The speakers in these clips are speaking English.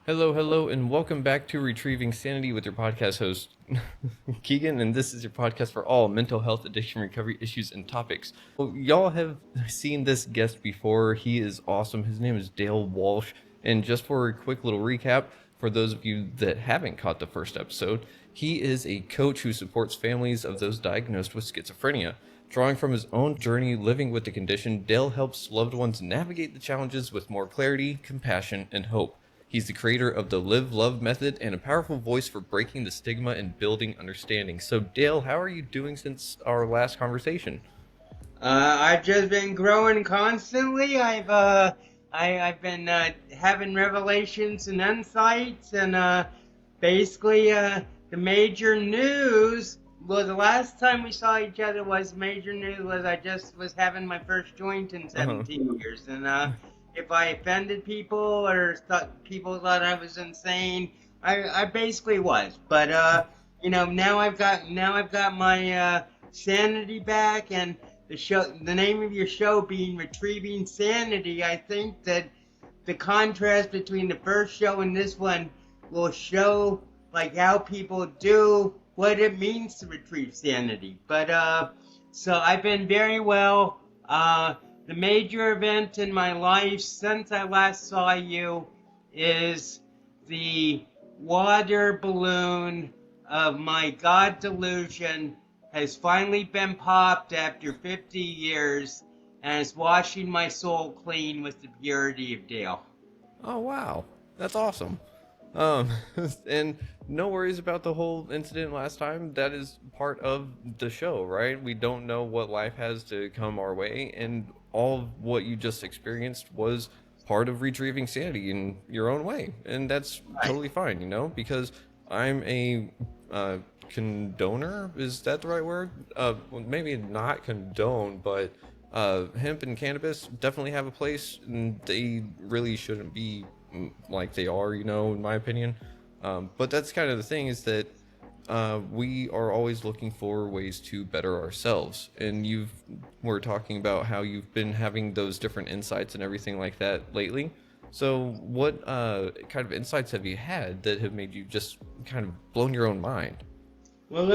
Hello, hello, and welcome back to Retrieving Sanity with your podcast host, Keegan, and this is your podcast for all mental health, addiction, recovery issues, and topics. Well, y'all have seen this guest before. He is awesome. His name is Dale Walsh, and just for a quick little recap, for those of you that haven't caught the first episode, he is a coach who supports families of those diagnosed with schizophrenia. Drawing from his own journey living with the condition, Dale helps loved ones navigate the challenges with more clarity, compassion, and hope. He's the creator of the Live Love method and a powerful voice for breaking the stigma and building understanding. So, Dale, how are you doing since our last conversation? I've just been growing constantly. I've been having revelations and insights, and basically the major news. Well, the last time we saw each other was major news was I just was having my first joint in 17 years, and if I offended people or people thought I was insane, I basically was. But now I've got my sanity back, and the name of your show being Retrieving Sanity. I think that the contrast between the first show and this one will show like how people do what it means to retrieve sanity. But so I've been very well. The major event in my life since I last saw you is the water balloon of my God delusion has finally been popped after 50 years and is washing my soul clean with the purity of Dale. Oh, wow. That's awesome. And no worries about the whole incident last time. That is part of the show, right? We don't know what life has to come our way, and all of what you just experienced was part of retrieving sanity in your own way, and that's totally fine, because I'm a condoner. Is that the right word? Well, maybe not condone, but hemp and cannabis definitely have a place, and they really shouldn't be like they are, in my opinion. But that's kind of the thing, is that we are always looking for ways to better ourselves. And we're talking about how you've been having those different insights and everything like that lately. So what kind of insights have you had that have made you just kind of blown your own mind? Well,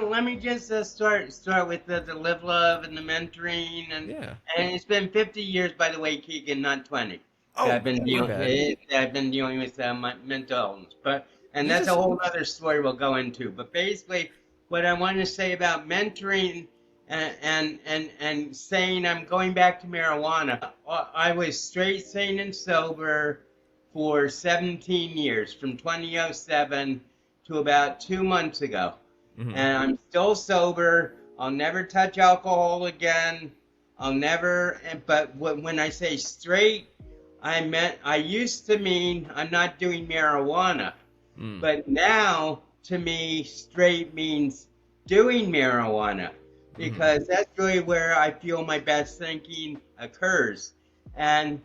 let me just start with the live love and the mentoring, and Yeah. and it's been 50 years, by the way, Keegan, not 20. Oh, I've been my bad. dealing with my mental illness, and You that's a just whole other story we'll go into. But basically, what I want to say about mentoring and saying I'm going back to marijuana, I was straight, sane, and sober for 17 years, from 2007 to about 2 months ago. Mhm. And I'm still sober. I'll never touch alcohol again. I'll never. But when I say straight, I used to mean I'm not doing marijuana. But now, to me, straight means doing marijuana, because that's really where I feel my best thinking occurs. And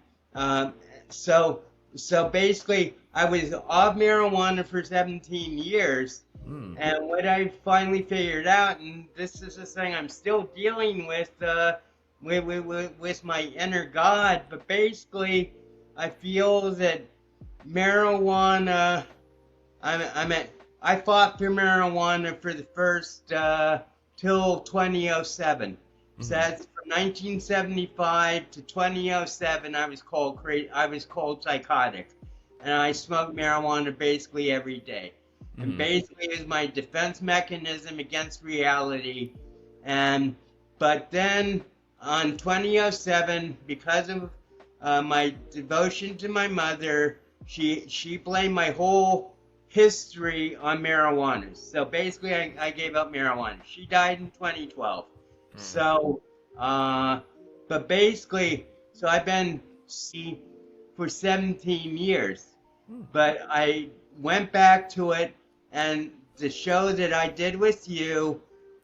so basically, I was off marijuana for 17 years. And what I finally figured out, and this is the thing I'm still dealing with my inner God, but basically, I feel that marijuana. I fought for marijuana for the first till 2007. So that's from 1975 to 2007. I was called psychotic, and I smoked marijuana basically every day. And basically, it was my defense mechanism against reality. But then on 2007, because of my devotion to my mother, she blamed my whole history on marijuana. So basically, I gave up marijuana. She died in 2012. So, but basically, so I've been for 17 years. But I went back to it. And the show that I did with you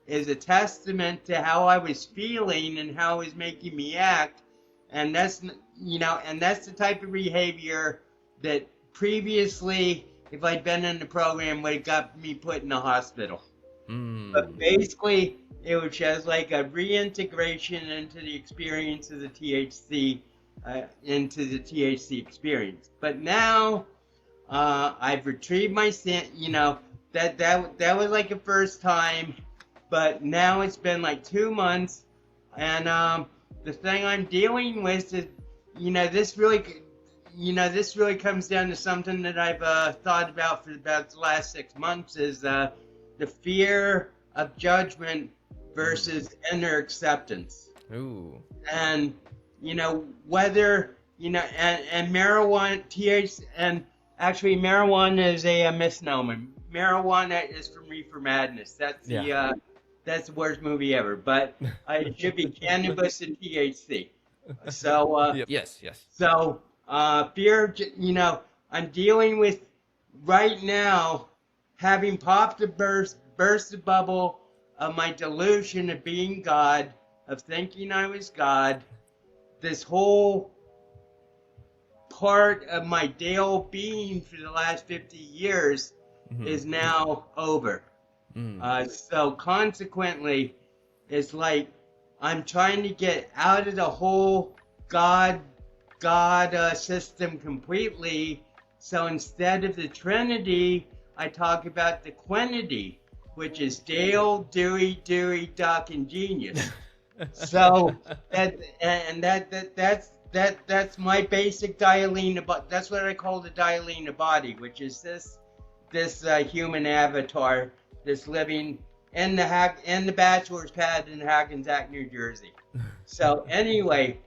is a testament to how I was feeling and how it was making me act. And that's the type of behavior that previously, if I'd been in the program, would have got me put in the hospital. But basically, it was just like a reintegration into the experience of the THC, into the THC experience. But now, I've retrieved my that was like a first time, but now it's been like 2 months, and the thing I'm dealing with is, this really comes down to something that I've thought about for about the last 6 months is the fear of judgment versus inner acceptance. Ooh. And whether and marijuana, THC, and actually marijuana is a misnomer. Marijuana is from Reefer Madness. That's that's the worst movie ever. But it should be cannabis and THC. So Yep. Yes. so fear. I'm dealing with right now, having popped burst the bubble of my delusion of being God, of thinking I was God. This whole part of my Dale being for the last 50 years is now over. So consequently, it's like I'm trying to get out of the whole God system completely. So instead of the Trinity, I talk about the Quinity, which is Dale, Dewey, Duck, and Genius. So that's my basic Dialina, but that's what I call the Dialina body, which is this human avatar that's living in the bachelor's pad in Hackensack, New Jersey. So anyway,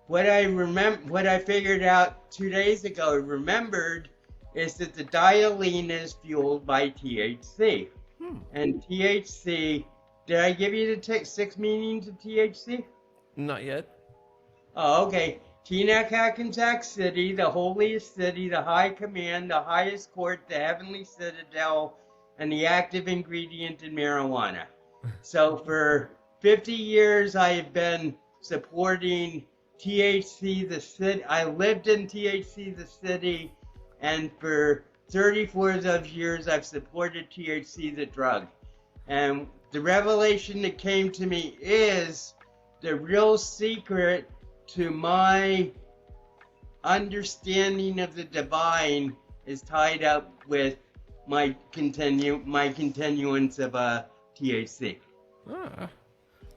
what I figured out 2 days ago, remembered, is that the Dialina is fueled by THC, and THC. Did I give you the 6 meanings of THC? Not yet. Oh, okay. Teaneck, Hackensack City, the holiest city, the high command, the highest court, the heavenly citadel, and the active ingredient in marijuana. So for 50 years, I have been supporting THC, the city. I lived in THC, the city, and for 34 of those years, I've supported THC, the drug. And the revelation that came to me is the real secret to my understanding of the divine is tied up with my continuance of THC.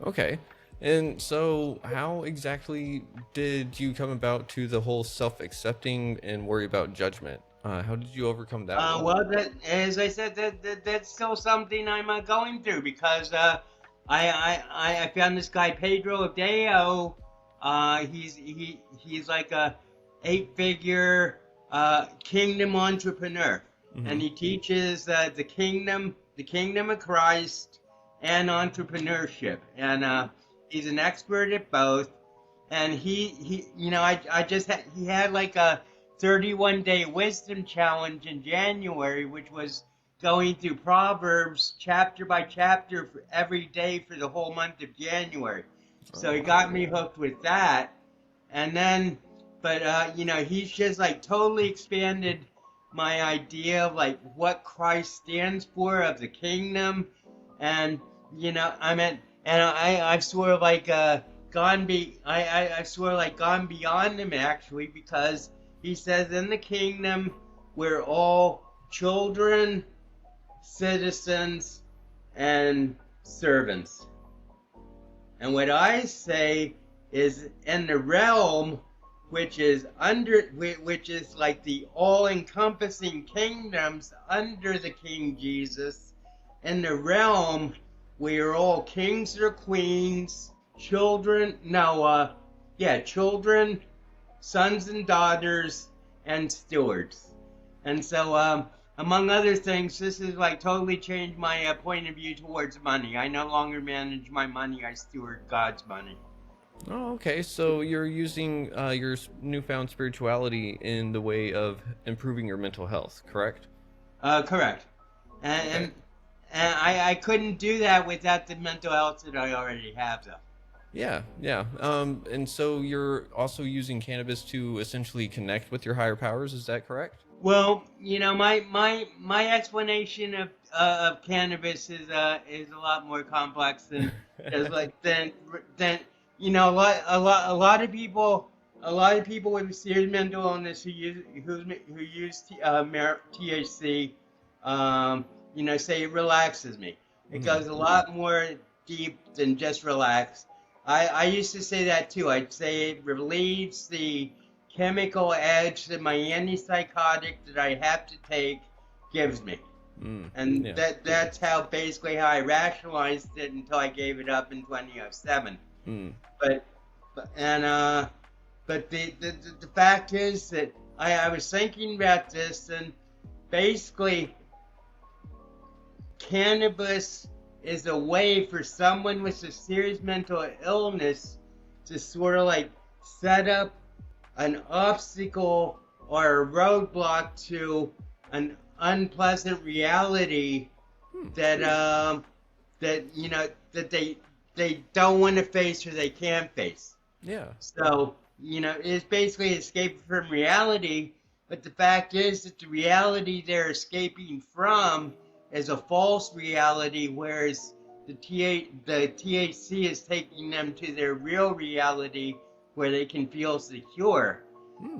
Okay. And so how exactly did you come about to the whole self-accepting and worry about judgment? How did you overcome that? Well, as I said, that's still something I'm going through, because I found this guy Pedro Deo. He's like a 8-figure kingdom entrepreneur, and he teaches the kingdom of Christ and entrepreneurship, and he's an expert at both. And he had like a 31-day wisdom challenge in January, which was going through Proverbs chapter by chapter for every day for the whole month of January. So he got me hooked with that. And then, he's just like totally expanded my idea of like what Christ stands for, of the kingdom. And, I've sort of like gone beyond him, actually, because he says in the kingdom we're all children, citizens, and servants. And what I say is, in the realm, which is like the all-encompassing kingdoms under the King Jesus, in the realm we are all kings or queens, children, sons and daughters, and stewards. And so, among other things, this has like totally changed my point of view towards money. I no longer manage my money, I steward God's money. Oh, okay. So you're using your newfound spirituality in the way of improving your mental health, correct? Correct. And I couldn't do that without the mental health that I already have, though. Yeah. And so you're also using cannabis to essentially connect with your higher powers, is that correct? Well, my explanation of cannabis is a lot more complex than a lot of people a lot of people with serious mental illness who use THC, say it relaxes me. It goes a lot more deep than just relax. I used to say that too. I'd say it relieves the chemical edge that my antipsychotic that I have to take gives me. And Yeah. that's basically how I rationalized it until I gave it up in 2007. But the fact is that I was thinking about this, and basically cannabis is a way for someone with a serious mental illness to sort of like set up an obstacle or a roadblock to an unpleasant reality that they don't want to face or they can't face. Yeah. So it's basically escape from reality. But the fact is that the reality they're escaping from is a false reality, whereas the THC is taking them to their real reality where they can feel secure.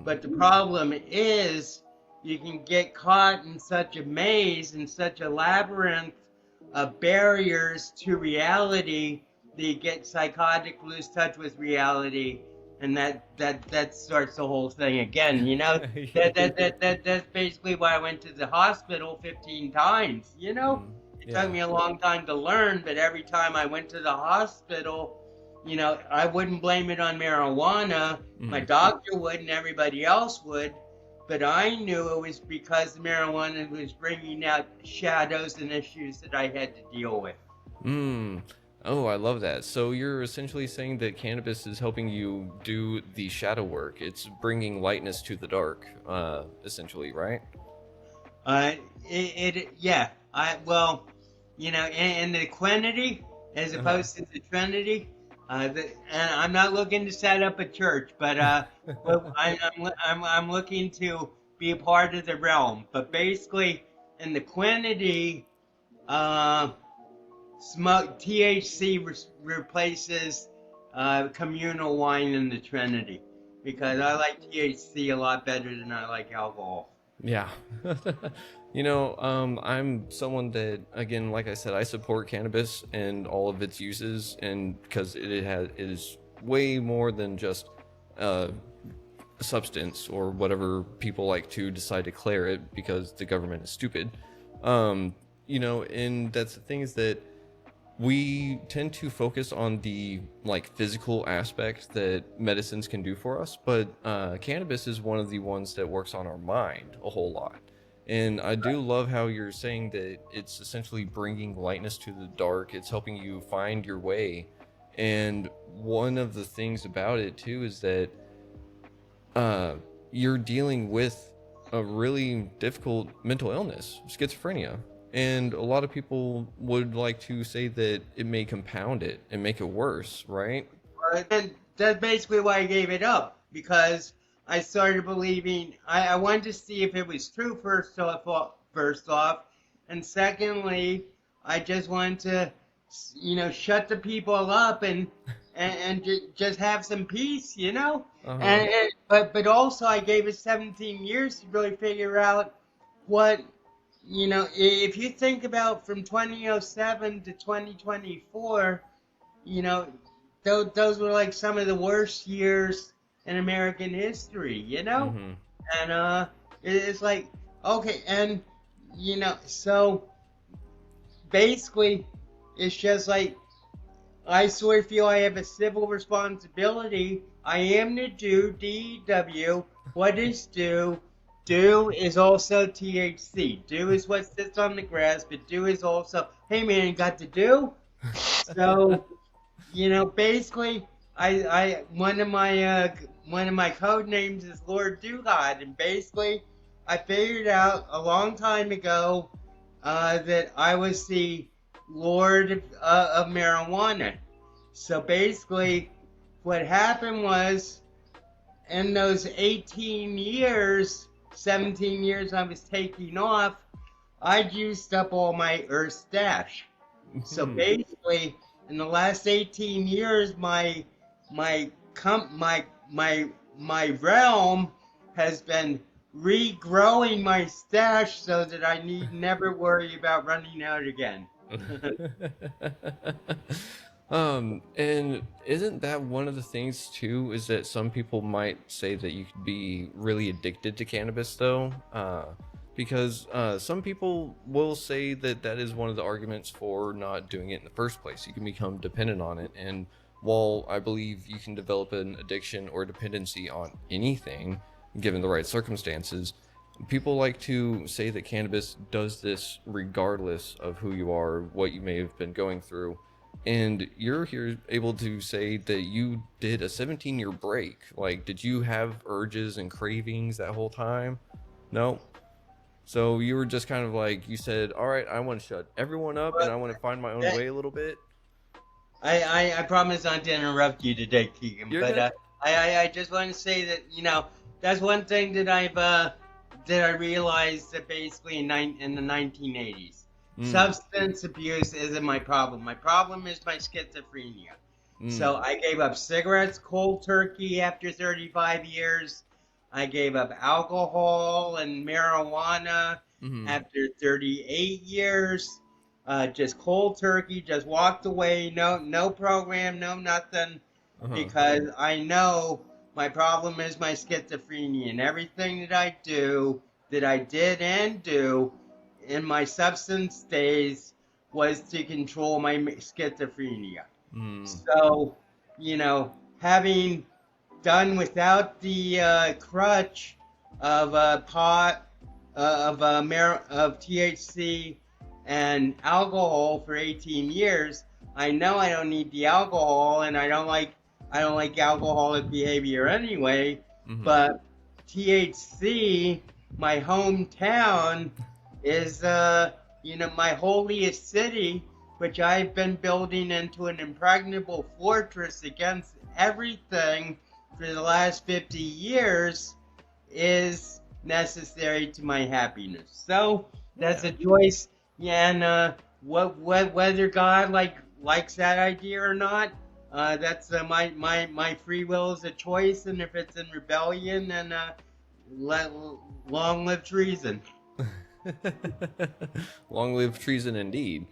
But the problem is you can get caught in such a maze, in such a labyrinth of barriers to reality that you get psychotic, lose touch with reality, and that starts the whole thing again. That's basically why I went to the hospital 15 times. It took me a long time to learn, but every time I went to the hospital, I wouldn't blame it on marijuana. My doctor would, and everybody else would, but I knew it was because marijuana was bringing out shadows and issues that I had to deal with. Oh, I love that. So you're essentially saying that cannabis is helping you do the shadow work. It's bringing lightness to the dark, essentially, right? Yeah. In the quantity as opposed to the trinity. And I'm not looking to set up a church, but I'm looking to be a part of the realm. But basically, in the quantity, THC replaces communal wine in the Trinity, because I like THC a lot better than I like alcohol. Yeah. I'm someone that, again, like I said, I support cannabis and all of its uses, and because it is way more than just a substance or whatever people like to decide to declare it, because the government is stupid. And that's the thing, is that we tend to focus on the physical aspects that medicines can do for us, but cannabis is one of the ones that works on our mind a whole lot. And I do love how you're saying that it's essentially bringing lightness to the dark. It's helping you find your way. And one of the things about it too is that you're dealing with a really difficult mental illness, schizophrenia. And a lot of people would like to say that it may compound it and make it worse, right? And that's basically why I gave it up, because I started believing, I wanted to see if it was true first off, and secondly, I just wanted to, shut the people up and just have some peace, But also I gave it 17 years to really figure out what. If you think about from 2007 to 2024, those were like some of the worst years in American history, And it's like, okay, and, so basically it's just like, I sort of feel I have a civil responsibility. I am to do DEW. What is due? Do is also THC. Do is what sits on the grass, but do is also, hey man, got to do? So, basically, I one of my code names is Lord Do God, and basically, I figured out a long time ago that I was the Lord of marijuana. So basically, what happened was, in those 18 years, 17 years I was taking off, I'd used up all my Earth stash. So basically, in the last 18 years, my my realm has been regrowing my stash so that I need never worry about running out again. And isn't that one of the things too, is that some people might say that you could be really addicted to cannabis though? Because some people will say that that is one of the arguments for not doing it in the first place. You can become dependent on it. And while I believe you can develop an addiction or dependency on anything, given the right circumstances, people like to say that cannabis does this regardless of who you are, what you may have been going through. And you're here able to say that you did a 17-year break. Like, did you have urges and cravings that whole time? No. So you were just kind of like, you said, all right, I want to shut everyone up and I want to find my own way a little bit. I promise not to interrupt you today, Keegan. You're but good. I just want to say that, you know, that's one thing that I realized that basically in the 1980s. Substance abuse isn't my problem. My problem is my schizophrenia. So I gave up cigarettes cold turkey after 35 years. I gave up alcohol and marijuana after 38 years. Just cold turkey, just walked away, no program, no nothing, because I know my problem is my schizophrenia, and everything that I do, that I did and do in my substance days was to control my schizophrenia. So, you know, having done without the crutch of pot, of THC and alcohol for 18 years, I know I don't need the alcohol, and I don't like alcoholic behavior anyway. But THC, my hometown, is my holiest city, which I've been building into an impregnable fortress against everything for the last 50 years, is necessary to my happiness. So that's a choice. Yeah, and whether God likes that idea or not, that's my free will is a choice, and if it's in rebellion, then long live treason. Long live treason indeed.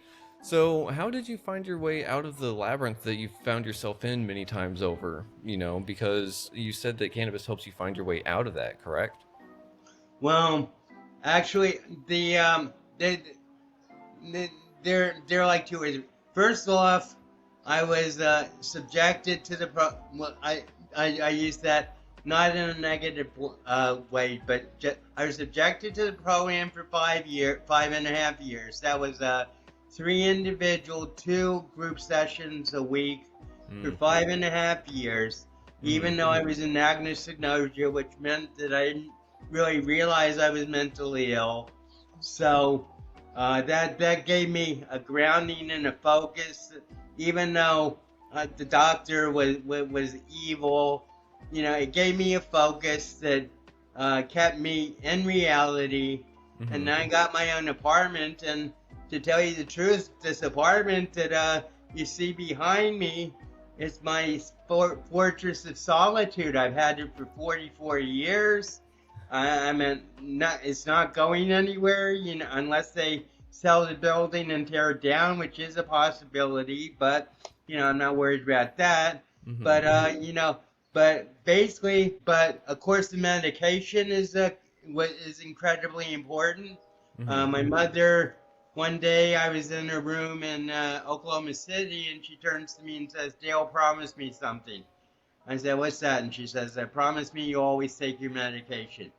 So how did you find your way out of the labyrinth that you found yourself in many times over? You know, because you said that cannabis helps you find your way out of that, correct? Well, actually, they're like two ways. First off, I was subjected to I use that not in a negative way, but I was subjected to the program for 5.5 years. That was 3 individual, 2 group sessions a week for 5.5 years. Even though I was in agnosia, which meant that I didn't really realize I was mentally ill. So that gave me a grounding and a focus. Even though the doctor was evil, you know, it gave me a focus that kept me in reality. And then I got my own apartment, and to tell you the truth, this apartment that you see behind me is my fortress of solitude. I've had it for 44 years. I mean, it's not going anywhere, you know, unless they sell the building and tear it down, which is a possibility. But you know, I'm not worried about that. But you know, but of course, the medication is incredibly important. My mother, one day I was in her room in Oklahoma City, and she turns to me and says, "Dale, promise me something." I said, "What's that?" And she says, "Promise me you always take your medication."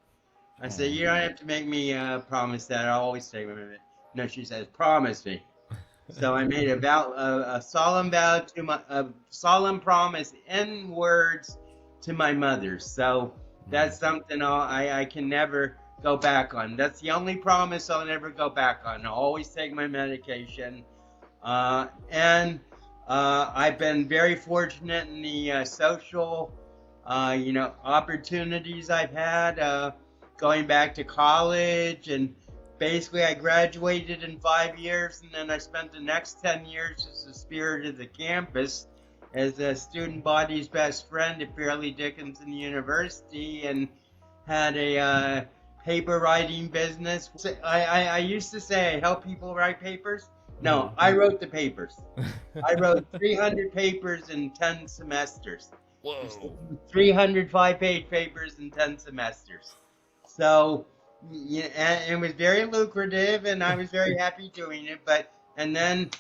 I said, "You don't have to make me promise that. I'll always take my medication." No, she says, "Promise me." So I made a solemn vow a solemn promise in words to my mother. So that's something I can never go back on. That's the only promise I'll never go back on. I'll always take my medication. And I've been very fortunate in the social, opportunities I've had, going back to college, and basically I graduated in 5 years, and then I spent the next 10 years as the spirit of the campus. as a student body's best friend at Fairleigh Dickinson University, and had a paper writing business. I used to say I help people write papers. No, I wrote the papers. I wrote 300 papers in 10 semesters. Whoa. 305-page papers in 10 semesters. So, yeah, and it was very lucrative, and I was very happy doing it. And then,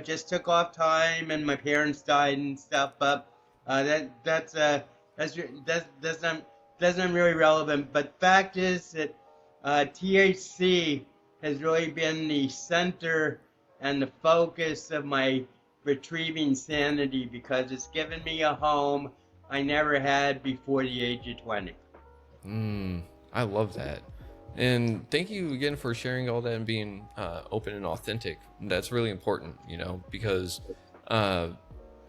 just took off time, and my parents died and stuff. But that's not really relevant. But fact is that THC has really been the center and the focus of my retrieving sanity, because it's given me a home I never had before the age of 20. I love that. And thank you again for sharing all that and being open and authentic. That's really important, because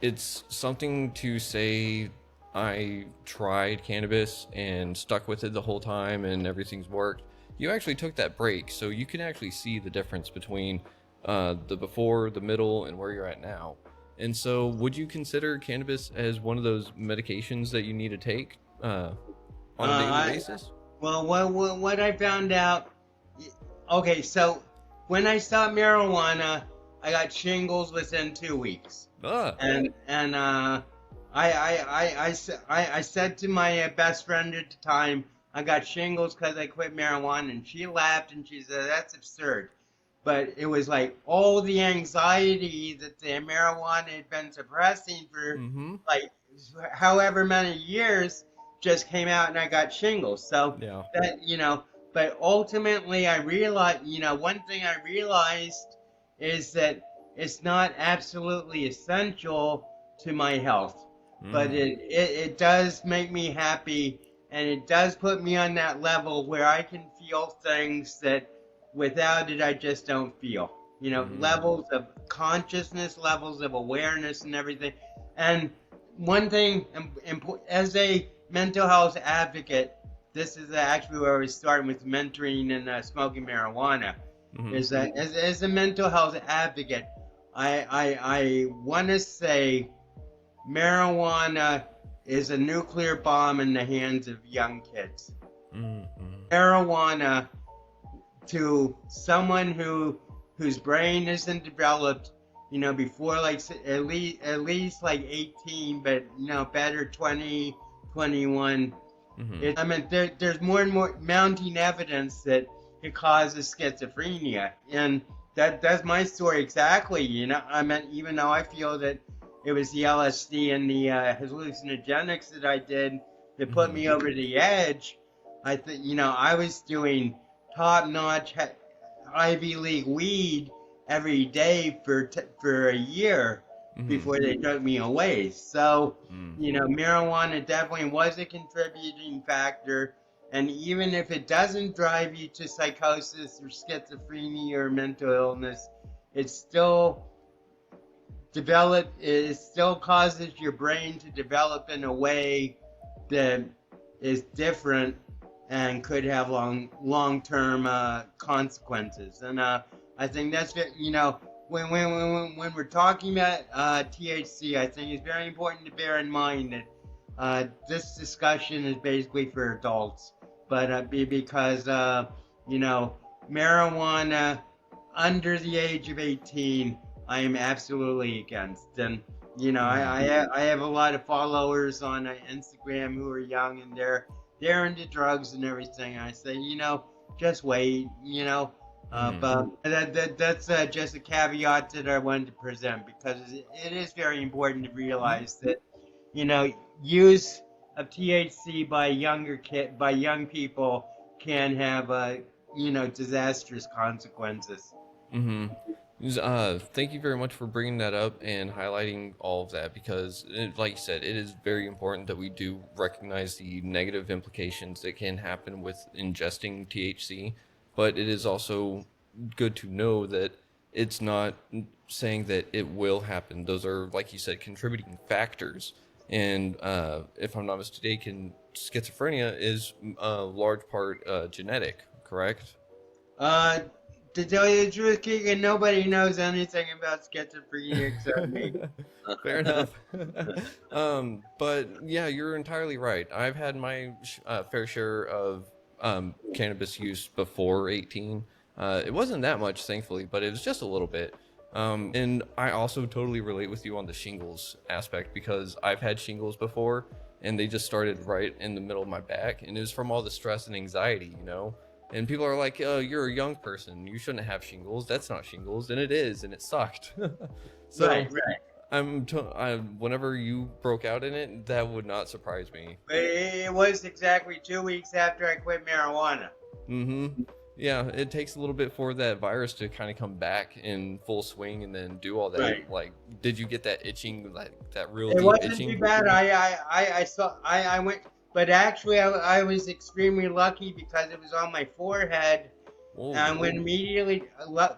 it's something to say, I tried cannabis and stuck with it the whole time and everything's worked. You actually took that break, so you can actually see the difference between the before, the middle, and where you're at now. And so would you consider cannabis as one of those medications that you need to take on a daily basis? Well, what I found out, okay, so when I stopped marijuana, I got shingles within 2 weeks. And I said to my best friend at the time, I got shingles because I quit marijuana, and she laughed and she said, that's absurd. But it was like all the anxiety that the marijuana had been suppressing for like however many years just came out, and I got shingles. So yeah. that, but ultimately I realized, one thing I realized is that it's not absolutely essential to my health, but it does make me happy, and it does put me on that level where I can feel things that without it I just don't feel. Levels of consciousness, levels of awareness, and everything. And one thing, as a mental health advocate, this is actually where we start with mentoring and smoking marijuana. Is that as a mental health advocate, I want to say marijuana is a nuclear bomb in the hands of young kids. Marijuana, to someone whose brain isn't developed, before like at least like 18, but better 20, 21. There's more and more mounting evidence that it causes schizophrenia, and that's my story exactly. Even though I feel that it was the LSD and the hallucinogenics that I did that put me over the edge, I was doing top-notch Ivy League weed every day for a year before they took me away. So, marijuana definitely was a contributing factor. And even if it doesn't drive you to psychosis or schizophrenia or mental illness, it still causes your brain to develop in a way that is different and could have long-term consequences. And I think that's when we're talking about THC, I think it's very important to bear in mind that this discussion is basically for adults, but because marijuana under the age of 18, I am absolutely against. And I have a lot of followers on Instagram who are young, and they're into drugs and everything. I say, just wait, but that's just a caveat that I wanted to present, because it is very important to realize that, use of THC by young people can have, disastrous consequences. Thank you very much for bringing that up and highlighting all of that, because like you said, it is very important that we do recognize the negative implications that can happen with ingesting THC, but it is also good to know that it's not saying that it will happen. Those are, like you said, contributing factors. And if I'm not mistaken, schizophrenia is a large part genetic, correct? to tell you the truth, Keegan, nobody knows anything about schizophrenia except me. Fair enough. But yeah, you're entirely right. I've had my fair share of cannabis use before 18. It wasn't that much, thankfully, but it was just a little bit. And I also totally relate with you on the shingles aspect because I've had shingles before and they just started right in the middle of my back. And it was from all the stress and anxiety, you know? And people are like, oh, you're a young person. You shouldn't have shingles. That's not shingles. And it is. And it sucked. So Right. whenever you broke out in it, that would not surprise me. It was exactly 2 weeks after I quit marijuana. Mm-hmm. Yeah, it takes a little bit for that virus to kind of come back in full swing and then do all that. Right. Like, did you get that itching, like that real It deep wasn't itching? too bad. I went, but actually I was extremely lucky because it was on my forehead. Whoa. And I went immediately.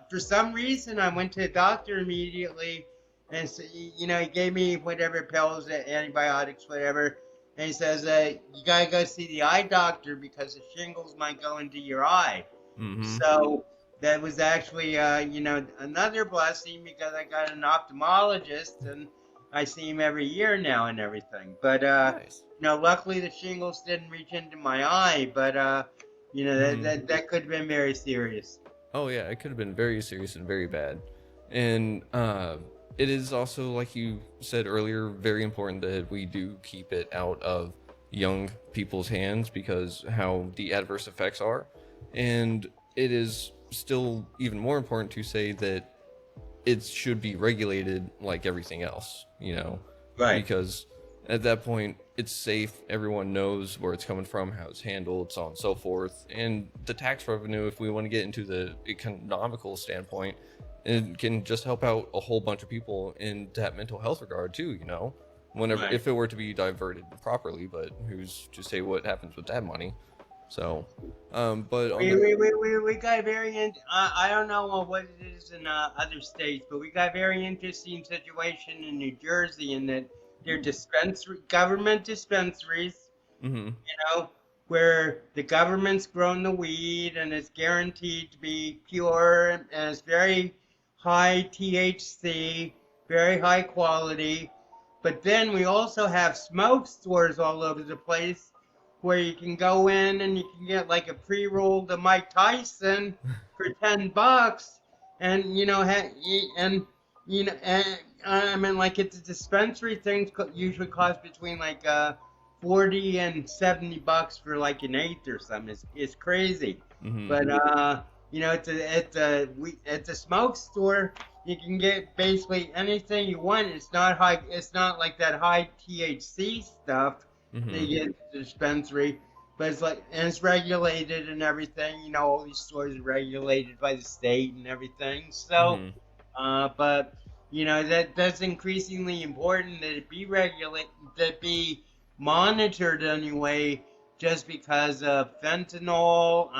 For some reason, I went to the doctor immediately, and so, you know, he gave me whatever pills, antibiotics, whatever. And he says, you gotta go see the eye doctor because the shingles might go into your eye. Mm-hmm. So that was actually, you know, another blessing because I got an ophthalmologist and I see him every year now and everything. But, Nice. you know, luckily the shingles didn't reach into my eye, but, you know, that could have been very serious. Oh yeah, it could have been very serious and very bad. And it is also, like you said earlier, very important that we do keep it out of young people's hands because how the adverse effects are. And it is still even more important to say that it should be regulated like everything else, you know? Right. Because at that point, it's safe. Everyone knows where it's coming from, how it's handled, so on and so forth. And the tax revenue, if we want to get into the economical standpoint, it can just help out a whole bunch of people in that mental health regard too, you know? Whenever, Right. if it were to be diverted properly, but who's to say what happens with that money? So, but on We got very I don't know what it is in other states, but we got a very interesting situation in New Jersey in that they're government dispensaries, Mhm. you know, where the government's grown the weed and it's guaranteed to be pure and it's very high THC, very high quality. But then we also have smoke stores all over the place where you can go in and you can get like a pre-rolled Mike Tyson for $10, and you know, and you know, and I mean, like it's a dispensary. Things usually cost between like $40 and $70 for like an eighth or something. It's crazy, Mhm. but you know, it's a smoke store. You can get basically anything you want. It's not high. It's not like that high THC stuff Mhm. that you get at the dispensary, but it's like, and it's regulated and everything. You know, all these stores are regulated by the state and everything. So, Mhm. but you know, that's increasingly important that it be regulated, that be monitored anyway. Just because of fentanyl,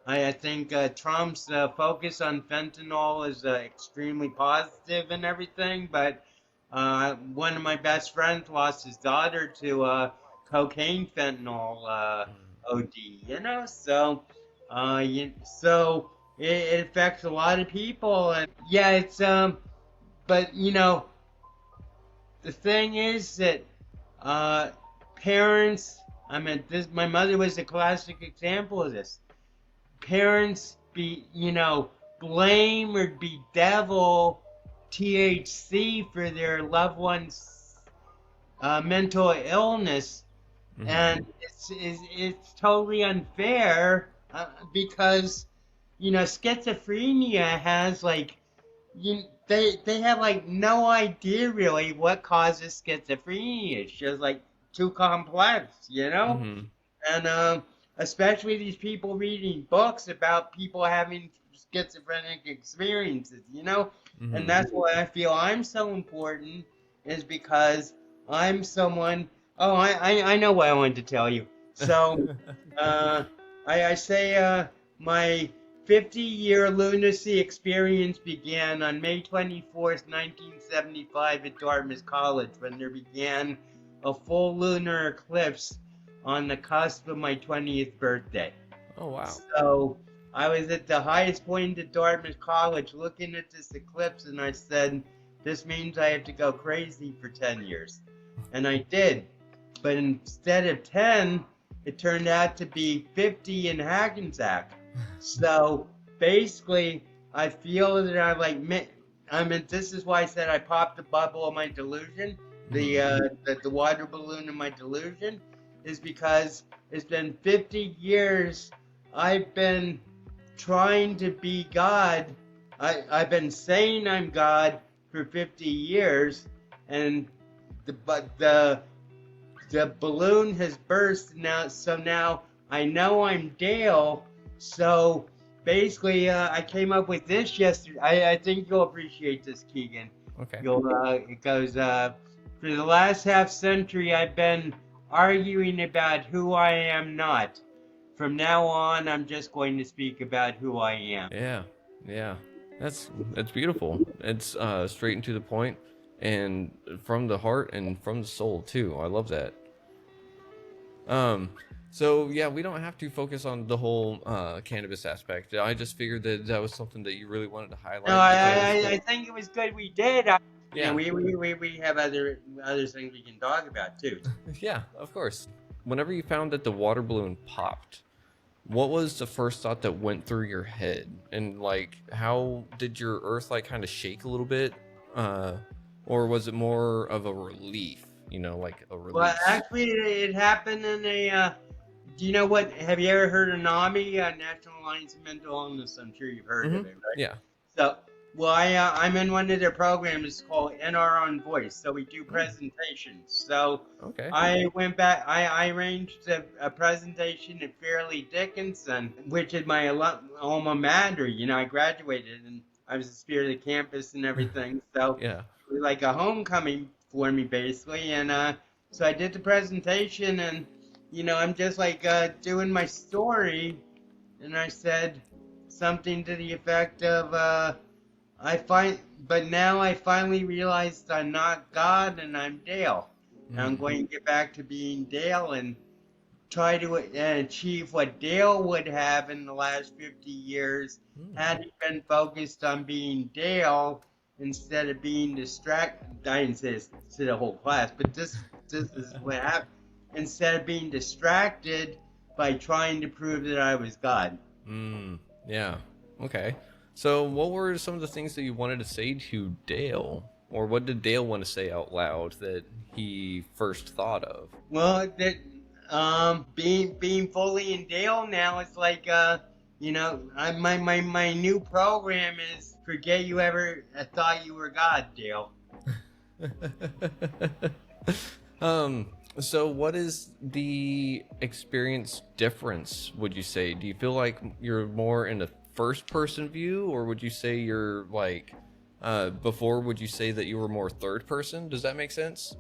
I think Trump's focus on fentanyl is extremely positive and everything, but one of my best friends lost his daughter to cocaine fentanyl OD, you know, so so it affects a lot of people, and yeah, it's but you know, the thing is that parents, I mean, this my mother was a classic example of this. Parents you know, blame or bedevil THC for their loved one's mental illness, Mhm. and it's totally unfair because you know, schizophrenia has like they have like no idea really what causes schizophrenia. It's just like too complex, you know? Mhm. And especially these people reading books about people having schizophrenic experiences, you know? And Mhm. that's why I feel I'm so important, is because I'm someone. Oh, I know what I wanted to tell you. So, uh, I say my 50-year lunacy experience began on May 24th, 1975 at Dartmouth College when there began a full lunar eclipse on the cusp of my 20th birthday. Oh wow. So I was at the highest point at Dartmouth College looking at this eclipse, and I said, this means I have to go crazy for 10 years. And I did. But instead of 10, it turned out to be 50 in Hackensack. So basically, I feel that this is why I said I popped the bubble of my delusion, the water balloon of my delusion, is because it's been 50 years I've been trying to be God. I've been saying I'm God for 50 years, and the balloon has burst now. So now I know I'm Dale. So basically, I came up with this yesterday. I think you'll appreciate this, Keegan. Okay. It goes, for the last half century, I've been arguing about who I am not. From now on, I'm just going to speak about who I am. Yeah. That's beautiful. It's straight and to the point, and from the heart and from the soul too. I love that. So yeah, we don't have to focus on the whole cannabis aspect. I just figured that was something that you really wanted to highlight. No, I think it was good we did. Yeah. We have other things we can talk about too. Yeah, of course. Whenever you found that the water balloon popped, what was the first thought that went through your head? And like, how did your earth like kind of shake a little bit? Or was it more of a relief? You know, like a release? Well, actually, it happened in a. Do you know what? Have you ever heard of NAMI, National Alliance of Mental Illness? I'm sure you've heard of it, right? Yeah. So, well, I'm in one of their programs called In Our Own Voice. So we do presentations. So Okay. I went back. I arranged a presentation at Fairleigh Dickinson, which is my alma mater. You know, I graduated and I was the spirit of the campus and everything. So Yeah. it was like a homecoming for me, basically. And so I did the presentation, and you know, I'm just like doing my story, and I said something to the effect of, but now I finally realized I'm not God and I'm Dale. And I'm going to get back to being Dale and try to achieve what Dale would have in the last 50 years had he been focused on being Dale instead of being distracted. I didn't say this to the whole class, but this is what happened. Instead of being distracted by trying to prove that I was God. Yeah. Okay. So what were some of the things that you wanted to say to Dale? Or what did Dale want to say out loud that he first thought of? Well, that being fully in Dale now, it's like you know, my new program is forget you ever thought you were God, Dale. So what is the experience difference, would you say? Do you feel like you're more in a first person view, or would you say you're like before would you say that you were more third person? Does that make sense?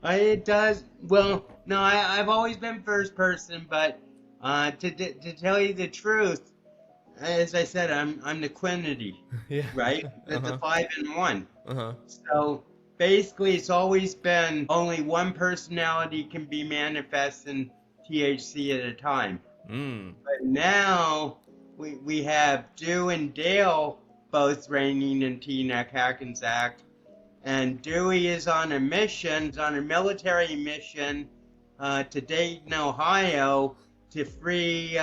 It does. Well, no, I've always been first person, but to tell you the truth, as I said, I'm the quinity, Yeah. right? The 5 in 1. Uh-huh. So basically, it's always been only one personality can be manifest in THC at a time. But now we have Dew and Dale both reigning in Teaneck, Hackensack. And Dewey is on a military mission to Dayton, Ohio, to free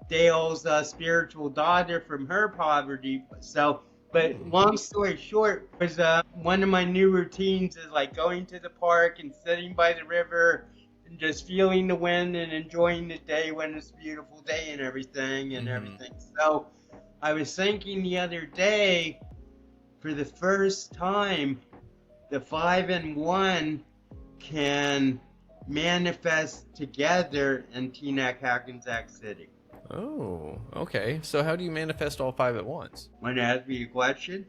Dale's spiritual daughter from her poverty. So, but long story short, was one of my new routines is like going to the park and sitting by the river and just feeling the wind and enjoying the day when it's a beautiful day and everything. So I was thinking the other day, for the first time, the 5 in 1 can manifest together in Teaneck, Hackensack City. Oh, okay. So how do you manifest all 5 at once? Want to ask me a question?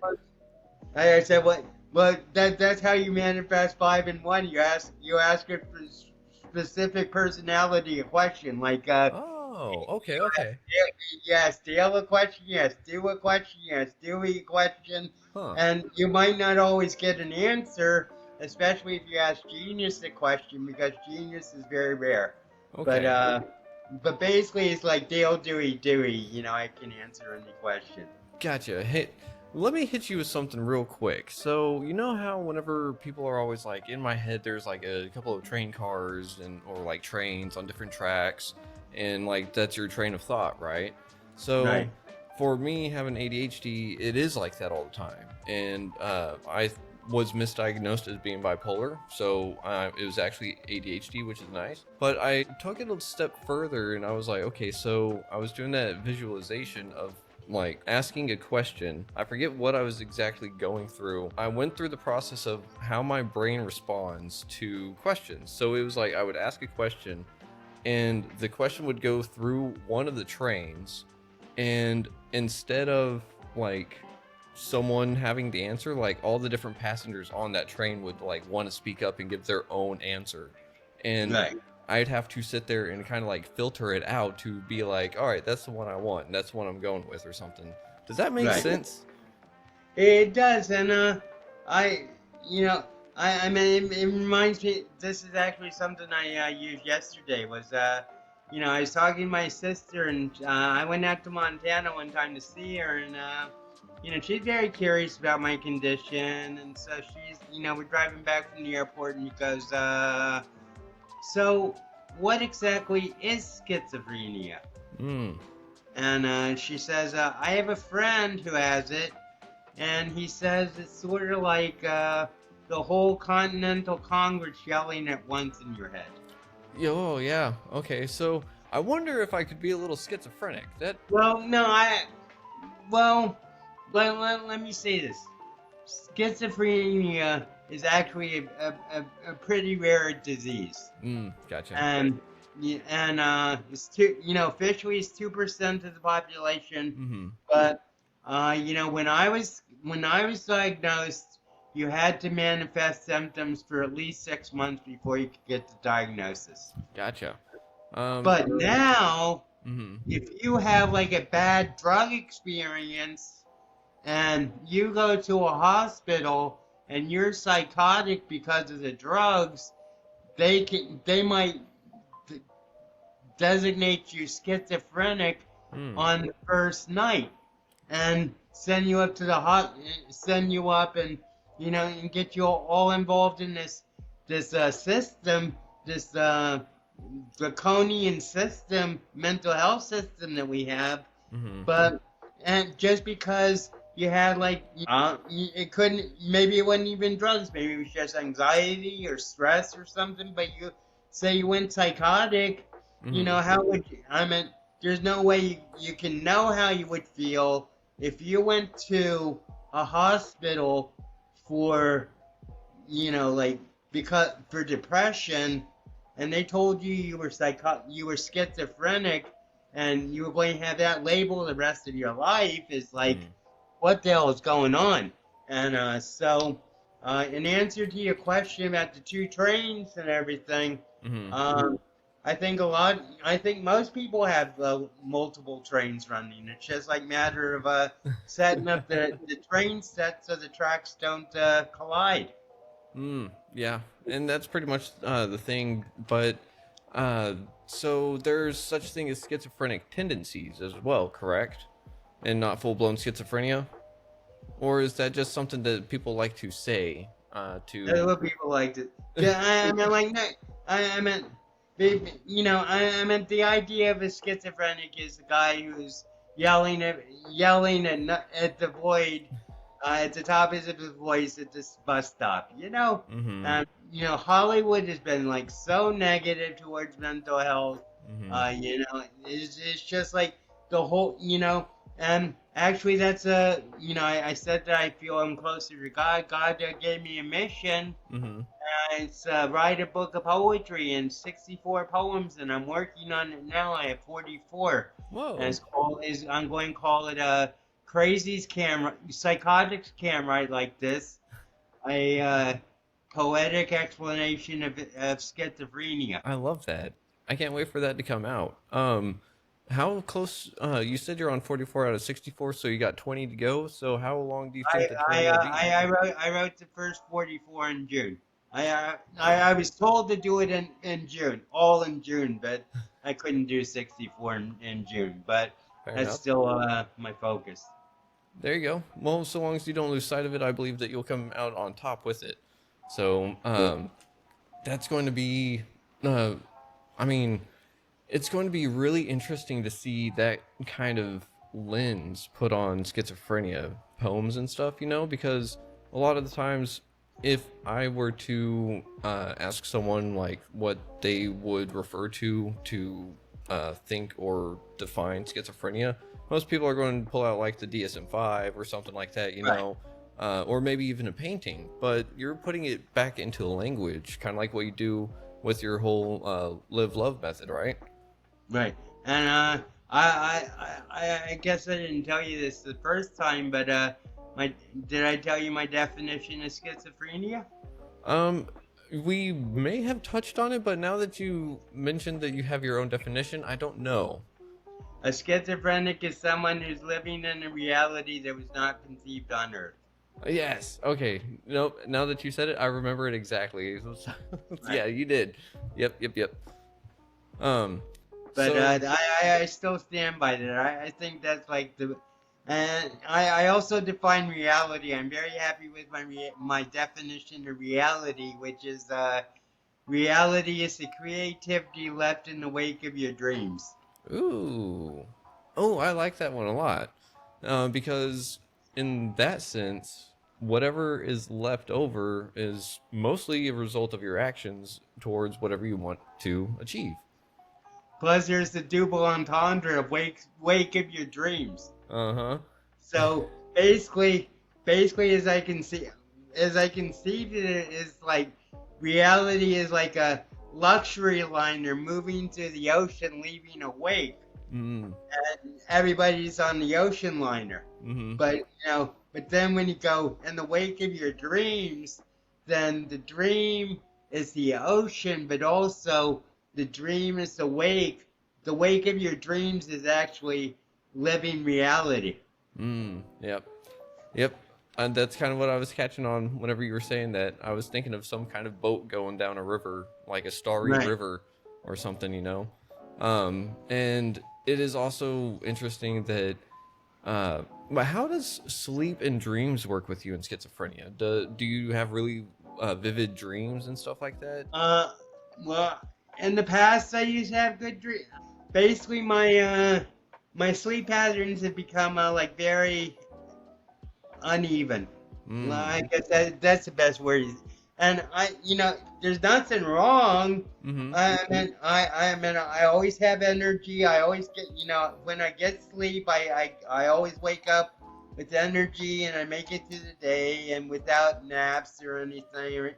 I said, what? Well, that's how you manifest 5 in 1. You ask a specific personality a question, like Oh, okay. Yes, Dale a question, yes, do a question, yes, Dewey a question. Huh. And you might not always get an answer, especially if you ask Genius a question, because Genius is very rare. Okay. but basically it's like Dale Dewey. You know, I can answer any question. Gotcha. Hey, let me hit you with something real quick. So, you know how whenever people are always like, in my head, there's like a couple of train cars and or like trains on different tracks, and like that's your train of thought, right? So, Right. for me having ADHD, it is like that all the time, and I was misdiagnosed as being bipolar, so it was actually ADHD, which is nice. But I took it a step further, and I was like, okay, so I was doing that visualization of like asking a question. I forget what I was exactly going through. I went through the process of how my brain responds to questions. So it was like I would ask a question, and the question would go through one of the trains, and instead of like someone having the answer, like all the different passengers on that train would like want to speak up and give their own answer, and Right. I'd have to sit there and kind of like filter it out to be like, all right, that's the one I want, and that's the one I'm going with, or something. Does that make Right. sense? It does, and I, you know, I mean, it reminds me. This is actually something I used yesterday. Was I was talking to my sister, and I went out to Montana one time to see her, and she's very curious about my condition, and so we're driving back from the airport, and she goes, so what exactly is schizophrenia? Mm. And she says, I have a friend who has it, and he says it's sort of like the whole Continental Congress yelling at once in your head. Oh yeah. Okay. So I wonder if I could be a little schizophrenic. That. Well, no, well, let me say this. Schizophrenia is actually a pretty rare disease. Gotcha. It's officially it's 2% of the population, Mm-hmm. but when I was diagnosed, you had to manifest symptoms for at least 6 months before you could get the diagnosis. Gotcha. But now, Mm-hmm. if you have like a bad drug experience and you go to a hospital and you're psychotic because of the drugs, they might designate you schizophrenic on the first night and send you up to send you up and and get you all involved in this system, this draconian system, mental health system that we have. Mm-hmm. But and just because you had it couldn't, maybe it wasn't even drugs, maybe it was just anxiety or stress or something. But you say you went psychotic, how would you? I mean, there's no way you can know how you would feel if you went to a hospital for because for depression, and they told you you were schizophrenic, and you were going to have that label the rest of your life. Is like, what the hell is going on? And so, in answer to your question about the two trains and everything, I think most people have multiple trains running. It's just like matter of setting up the train set so the tracks don't collide. Yeah, and that's pretty much the thing. But so there's such thing as schizophrenic tendencies as well, correct? And not full-blown schizophrenia? Or is that just something that people like to say? That's what people like to. Yeah, I mean, like, no, I meant, I meant the idea of a schizophrenic is the guy who's yelling at the void, at the top of his voice at this bus stop. Mm-hmm. Hollywood has been like so negative towards mental health. Mm-hmm. It's just like the whole, and actually that's I said that I feel I'm closer to God. God gave me a mission. Mm-hmm. It's write a book of poetry and 64 poems, and I'm working on it now. I have 44. Whoa. And I'm going to call it a Crazies Camera, Psychotics Camera like this. A poetic explanation of schizophrenia. I love that. I can't wait for that to come out. How close? You said you're on 44 out of 64, so you got 20 to go. So how long do you think the 20 will be? I wrote the first 44 in June. I was told to do it in June, all in June, but I couldn't do 64 in June. But Fair that's enough. still my focus. There you go. Well, so long as you don't lose sight of it, I believe that you'll come out on top with it. So, that's going to be, uh, I mean, it's going to be really interesting to see that kind of lens put on schizophrenia poems and stuff, because a lot of the times, if I were to ask someone like what they would refer to think or define schizophrenia, most people are going to pull out like the DSM-5 or something like that, Right. or maybe even a painting. But you're putting it back into language, kind of like what you do with your whole live love method, right? Right. And I guess I didn't tell you this the first time, but my did I tell you my definition of schizophrenia? Um, we may have touched on it, but now that you mentioned that you have your own definition, I don't know. A schizophrenic is someone who's living in a reality that was not conceived on Earth. Yes. Okay. Nope. Now that you said it, I remember it exactly. Right. Yeah, you did. Yep. Yep. Yep. Um. But So. I still stand by that. I think that's like the, and I also define reality. I'm very happy with my definition of reality, which is reality is the creativity left in the wake of your dreams. Ooh. Oh, I like that one a lot. Because in that sense, whatever is left over is mostly a result of your actions towards whatever you want to achieve. Plus, there's the double entendre of wake of your dreams. Uh huh. So basically, as I conceived it, is like reality is like a luxury liner moving to the ocean, leaving a wake. Mm. And everybody's on the ocean liner. Mm-hmm. But then when you go in the wake of your dreams, then the dream is the ocean, but also the dream is the wake. The wake of your dreams is actually living reality. Mm. Yep. Yep. And that's kind of what I was catching on whenever you were saying that. I was thinking of some kind of boat going down a river, like a starry Right. river or something. And it is also interesting that, but how does sleep and dreams work with you in schizophrenia? Do you have really vivid dreams and stuff like that? Uh, well, in the past I used to have good dreams. Basically, my sleep patterns have become like very uneven. Well, Mm. I guess that's the best word. And there's nothing wrong. Mm-hmm. I always have energy. I always get, when I get sleep, I always wake up with energy and I make it through the day and without naps or anything.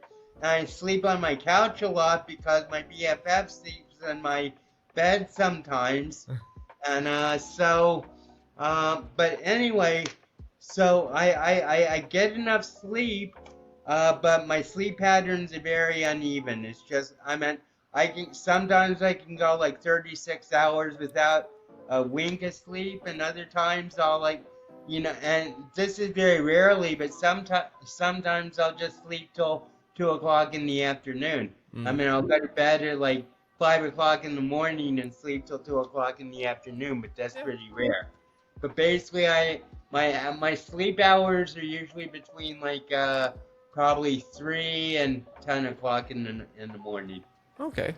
And I sleep on my couch a lot because my BFF sleeps in my bed sometimes. And but anyway, so I get enough sleep, but my sleep patterns are very uneven. It's just sometimes I can go like 36 hours without a wink of sleep, and other times I'll and this is very rarely, but sometimes I'll just sleep till 2 o'clock in the afternoon. Mm. I'll go to bed at like 5 o'clock in the morning and sleep till 2 o'clock in the afternoon, but that's Yep. pretty rare. But basically, my sleep hours are usually between like probably 3 and 10 o'clock in the morning. Okay.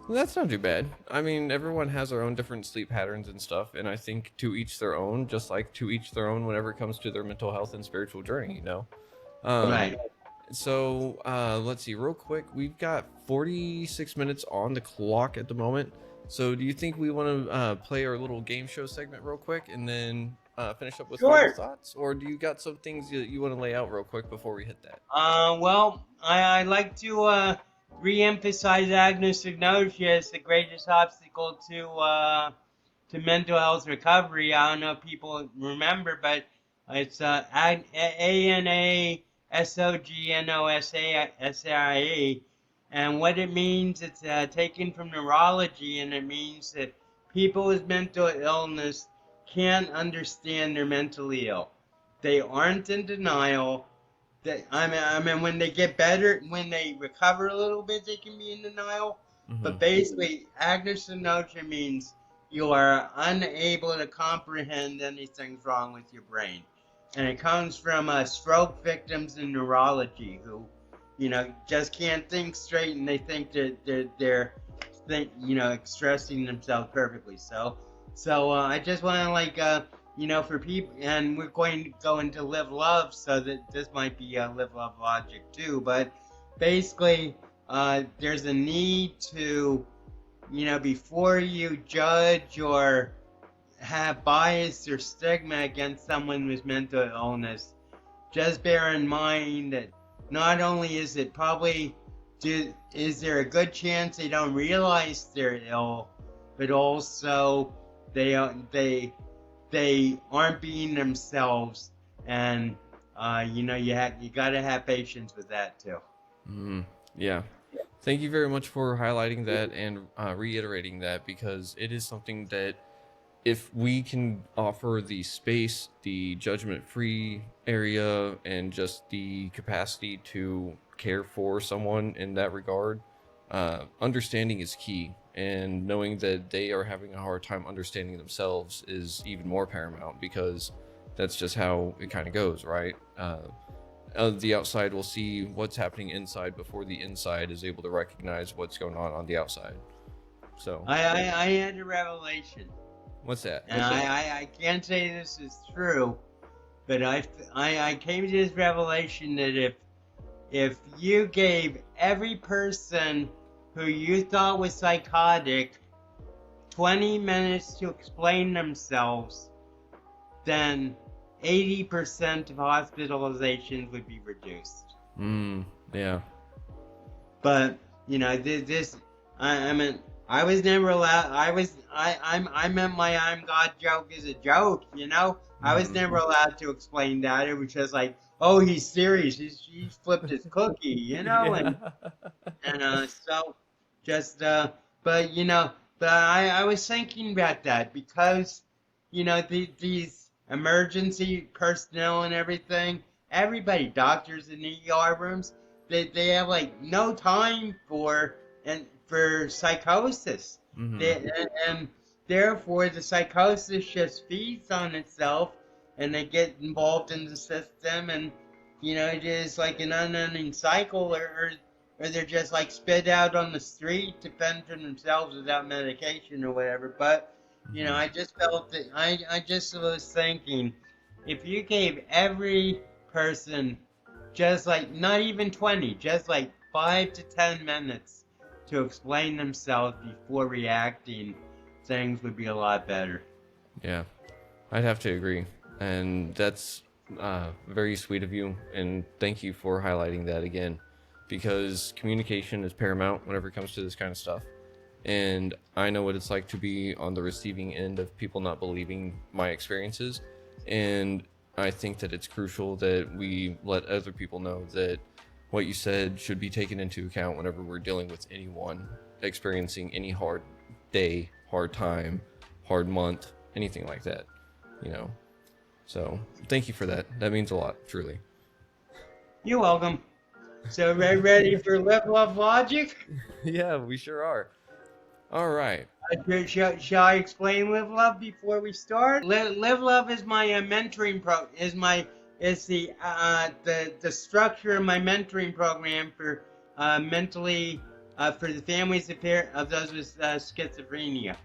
Well, that's not too bad. I mean, everyone has their own different sleep patterns and stuff, and I think to each their own, just like to each their own whenever it comes to their mental health and spiritual journey. Um, Right. so let's see, real quick. We've got 46 minutes on the clock at the moment. So do you think we want to play our little game show segment real quick and then finish up with final Sure. thoughts? Or do you got some things that you want to lay out real quick before we hit that? Well, I like to re-emphasize agnosia as the greatest obstacle to mental health recovery. I don't know if people remember, but it's ANASOGNOSASAIA, and what it means, it's taken from neurology, and it means that people with mental illness can't understand they're mentally ill. They aren't in denial. I mean, when they get better, when they recover a little bit, they can be in denial. Mm-hmm. But basically, agnosia means you are unable to comprehend anything's wrong with your brain. And it comes from stroke victims in neurology who, just can't think straight, and they think that they're expressing themselves perfectly. So I just want to for people, and we're going to go into live love, so that this might be a live love logic too. But basically, there's a need to, before you judge or have bias or stigma against someone with mental illness, just bear in mind that not only is it probably is there a good chance they don't realize they're ill, but also they aren't being themselves, and you gotta have patience with that too. Yeah. Thank you very much for highlighting that and reiterating that, because it is something that if we can offer the space, the judgment-free area, and just the capacity to care for someone in that regard, understanding is key. And knowing that they are having a hard time understanding themselves is even more paramount, because that's just how it kind of goes, right? The outside will see what's happening inside before the inside is able to recognize what's going on the outside. So I had a revelation. What's that? And I can't say this is true, but I came to this revelation that if you gave every person who you thought was psychotic 20 minutes to explain themselves, then 80% of hospitalizations would be reduced. Yeah. But I mean, I was never allowed. I meant my "I'm God" joke as a joke. I was never allowed to explain that. It was just like, oh, he's serious. He flipped his cookie. Yeah. And so just but I was thinking about that, because these emergency personnel and everybody, doctors in the ER rooms, they have no time for psychosis. And therefore the psychosis just feeds on itself, and they get involved in the system, and it is like an unending cycle, or they're just spit out on the street to fend for themselves without medication or whatever. But I just felt that I just was thinking, if you gave every person just not even 20, just 5 to 10 minutes to explain themselves before reacting, things would be a lot better. Yeah, I'd have to agree. And that's very sweet of you. And thank you for highlighting that again, because communication is paramount whenever it comes to this kind of stuff. And I know what it's like to be on the receiving end of people not believing my experiences. And I think that it's crucial that we let other people know that what you said should be taken into account whenever we're dealing with anyone experiencing any hard day, hard time, hard month, anything like that, So thank you for that. That means a lot, truly. You're welcome. So ready for Live Love Logic? Yeah, we sure are. All right. Shall I explain Live Love before we start? Live Love is my mentoring is the structure of my mentoring program for for the families of those with schizophrenia.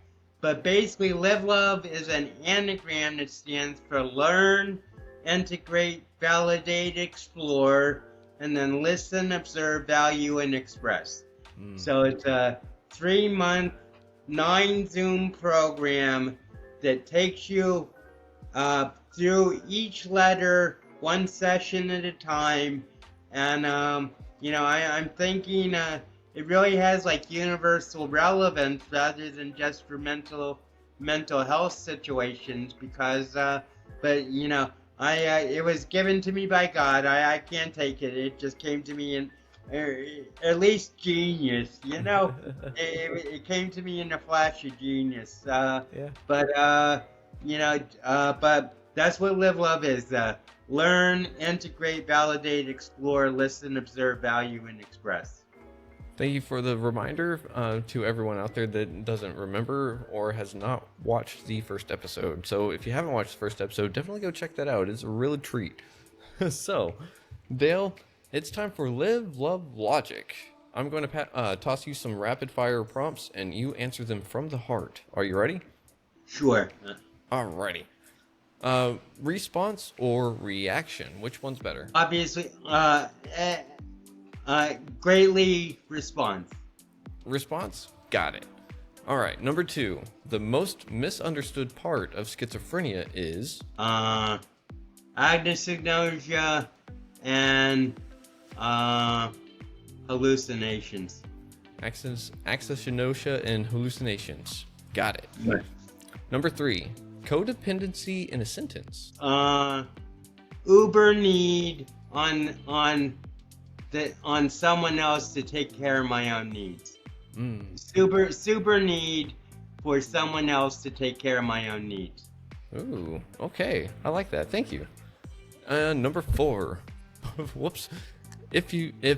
But basically, Live Love is an anagram that stands for learn, integrate, validate, explore, and then listen, observe, value, and express. So it's a 3-month, 9 Zoom program that takes you through each letter, one session at a time. And I'm thinking it really has universal relevance rather than just for mental health situations, because it was given to me by God. I can't take it. It just came to me in at least genius, it came to me in a flash of genius. Yeah. But That's what live love is. Learn, integrate, validate, explore, listen, observe, value, and express. Thank you for the reminder to everyone out there that doesn't remember or has not watched the first episode. So if you haven't watched the first episode, definitely go check that out. It's a real treat. So, Dale, it's time for Live, Love, Logic. I'm going to toss you some rapid fire prompts and you answer them from the heart. Are you ready? Sure. Alrighty. Response or reaction? Which one's better? Obviously, greatly response. Response? Got it. All right, number 2. The most misunderstood part of schizophrenia is Agnosia and hallucinations. Accessionosia and hallucinations. Got it. Right. Number 3. Codependency in a sentence. Uber need on someone else to take care of my own needs. Super need for someone else to take care of my own needs. Ooh, okay. I like that. Thank you. Number 4. Whoops. If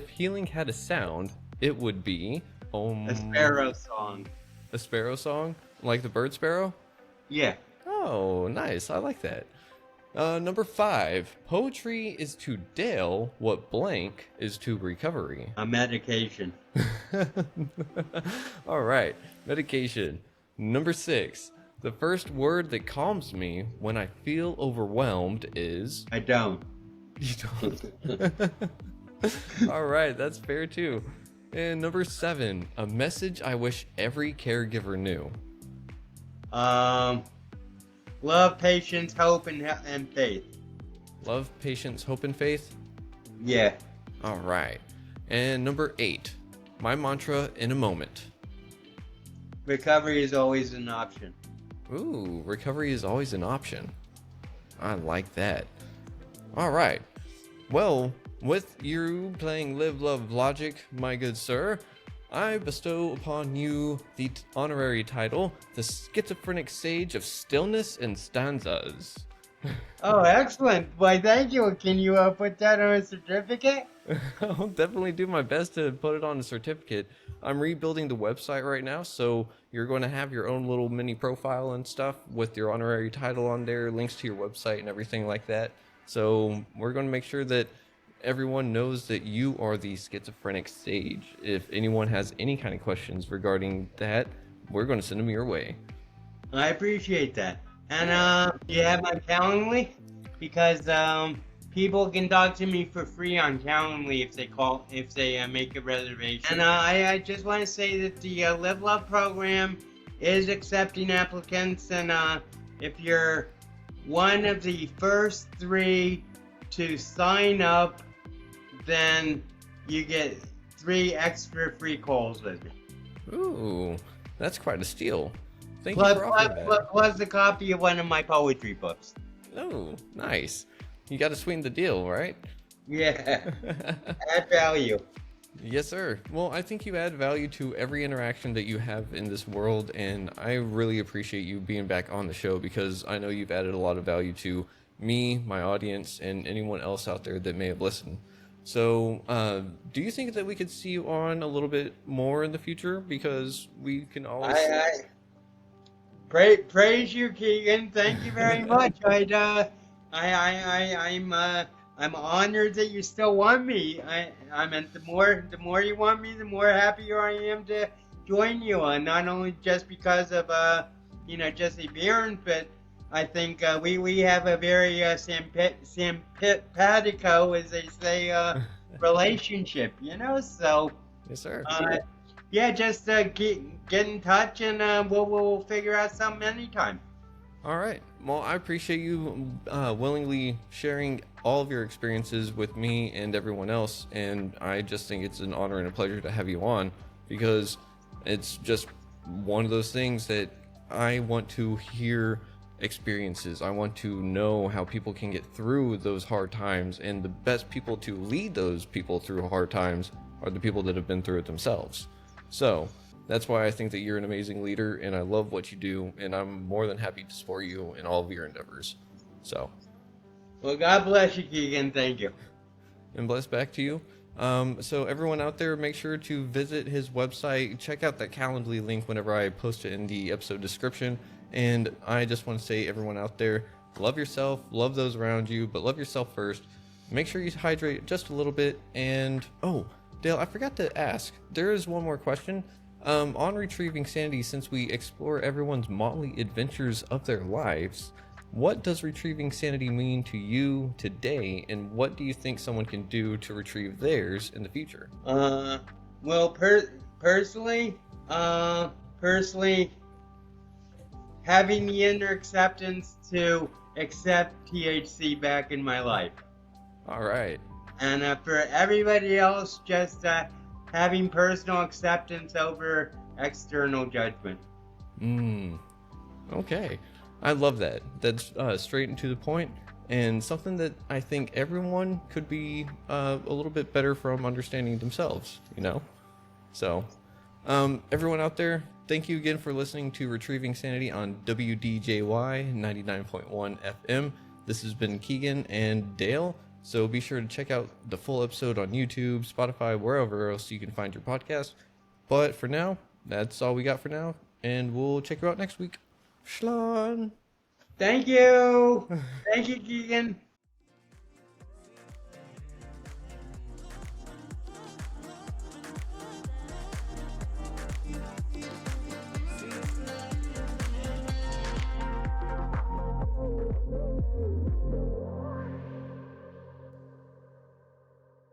healing had a sound, it would be A sparrow song. A sparrow song? Like the bird sparrow? Yeah. Oh, nice. I like that. Number 5. Poetry is to Dale what blank is to recovery. A medication. All right. Medication. Number 6. The first word that calms me when I feel overwhelmed is... I don't. You don't. All right. That's fair too. And number 7. A message I wish every caregiver knew. Love, patience, hope, and faith. Love, patience, hope, and faith. Yeah. All right. And number 8. My mantra in a moment. Recovery is always an option. Ooh, recovery is always an option. I like that. All right. Well, with you playing Live, Love, Logic, my good sir, I bestow upon you the honorary title, the Schizophrenic Sage of Stillness and Stanzas. Oh, excellent. Why, thank you. Can you put that on a certificate? I'll definitely do my best to put it on a certificate. I'm rebuilding the website right now, so you're going to have your own little mini profile and stuff with your honorary title on there, links to your website and everything like that. So we're going to make sure that everyone knows that you are the Schizophrenic Sage. If anyone has any kind of questions regarding that, we're going to send them your way. I appreciate that. And you have my Calendly? Because people can talk to me for free on Calendly if they make a reservation. And I just want to say that the Live Love program is accepting applicants, and if you're one of the first 3 to sign up, then you get 3 extra free calls with me. Ooh, that's quite a steal. Thank you for offering that. Plus a copy of one of my poetry books. Oh, nice. You got to sweeten the deal, right? Yeah. Add value. Yes, sir. Well, I think you add value to every interaction that you have in this world, and I really appreciate you being back on the show because I know you've added a lot of value to me, my audience, and anyone else out there that may have listened. So, do you think that we could see you on a little bit more in the future? Because we can always... Praise you, Keegan. Thank you very much. I'm honored that you still want me. I mean, the more you want me, the more happier I am to join you. And not only just because of Jesse Byrne, but I think we have a very simpatico, as they say, relationship. So. Yes, sir. Yeah, just get in touch, and we'll figure out something anytime. All right. Well, I appreciate you willingly sharing all of your experiences with me and everyone else, and I just think it's an honor and a pleasure to have you on because it's just one of those things that I want to hear experiences. I want to know how people can get through those hard times, and the best people to lead those people through hard times are the people that have been through it themselves. So that's why I think that you're an amazing leader, and I love what you do, and I'm more than happy to support you in all of your endeavors. So, Well, God bless you, Keegan. Thank you. and bless back to you. So everyone out there, make sure to visit his website. Check out that Calendly link whenever I post it in the episode description. And I just want to say, everyone out there, love yourself, love those around you, but love yourself first. Make sure you hydrate just a little bit. And oh, Dale, I forgot to ask. There is one more question. On Retrieving Sanity, since we explore everyone's motley adventures of their lives, what does retrieving sanity mean to you today, and what do you think someone can do to retrieve theirs in the future? Well, personally, having the inner acceptance to accept THC back in my life. All right. And for everybody else, just having personal acceptance over external judgment. Okay. I love that. That's straight and to the point, and something that I think everyone could be a little bit better from understanding themselves, you know? So, everyone out there, thank you again for listening to Retrieving Sanity on WDJY 99.1 FM. This has been Keegan and Dale, so be sure to check out the full episode on YouTube, Spotify, wherever else you can find your podcast. But for now, that's all we got for now, and we'll check you out next week. Schlan. Thank you. Thank you, Keegan.